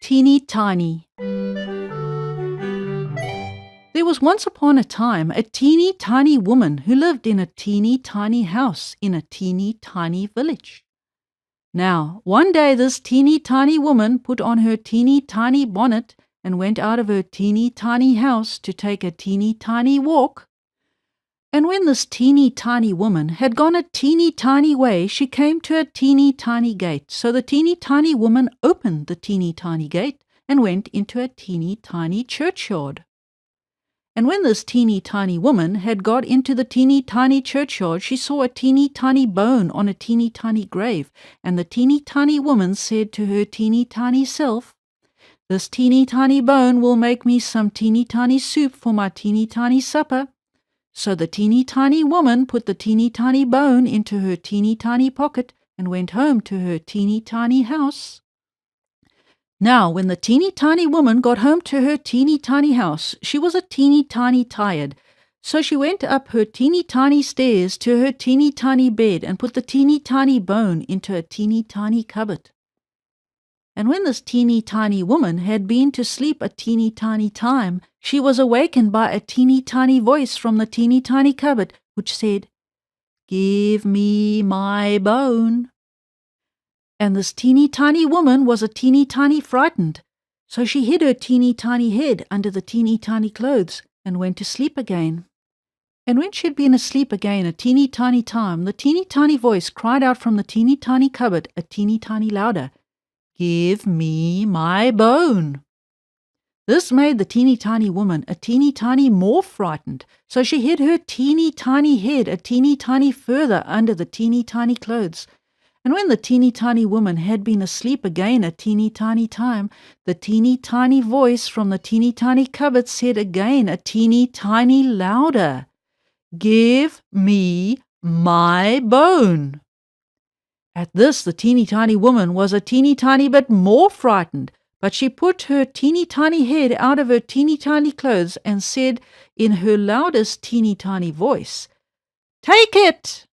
Teeny Tiny. There was once upon a time a teeny tiny woman who lived in a teeny tiny house in a teeny tiny village. Now, one day this teeny tiny woman put on her teeny tiny bonnet and went out of her teeny tiny house to take a teeny tiny walk. And when this teeny tiny woman had gone a teeny tiny way, she came to a teeny tiny gate. So the teeny tiny woman opened the teeny tiny gate and went into a teeny tiny churchyard. And when this teeny tiny woman had got into the teeny tiny churchyard, she saw a teeny tiny bone on a teeny tiny grave. And the teeny tiny woman said to her teeny tiny self, "This teeny tiny bone will make me some teeny tiny soup for my teeny tiny supper." So the teeny tiny woman put the teeny tiny bone into her teeny tiny pocket and went home to her teeny tiny house. Now, when the teeny tiny woman got home to her teeny tiny house, she was a teeny tiny tired. So she went up her teeny tiny stairs to her teeny tiny bed and put the teeny tiny bone into a teeny tiny cupboard. And when this teeny tiny woman had been to sleep a teeny tiny time, she was awakened by a teeny tiny voice from the teeny tiny cupboard, which said, "Give me my bone." And this teeny tiny woman was a teeny tiny frightened, so she hid her teeny tiny head under the teeny tiny clothes and went to sleep again. And when she had been asleep again a teeny tiny time, the teeny tiny voice cried out from the teeny tiny cupboard a teeny tiny louder, "Give me my bone." This made the teeny tiny woman a teeny tiny more frightened, so she hid her teeny tiny head a teeny tiny further under the teeny tiny clothes. And when the teeny tiny woman had been asleep again a teeny tiny time, the teeny tiny voice from the teeny tiny cupboard said again a teeny tiny louder, "Give me my bone." At this the teeny tiny woman was a teeny tiny bit more frightened, but she put her teeny tiny head out of her teeny tiny clothes and said in her loudest teeny tiny voice, "Take it!"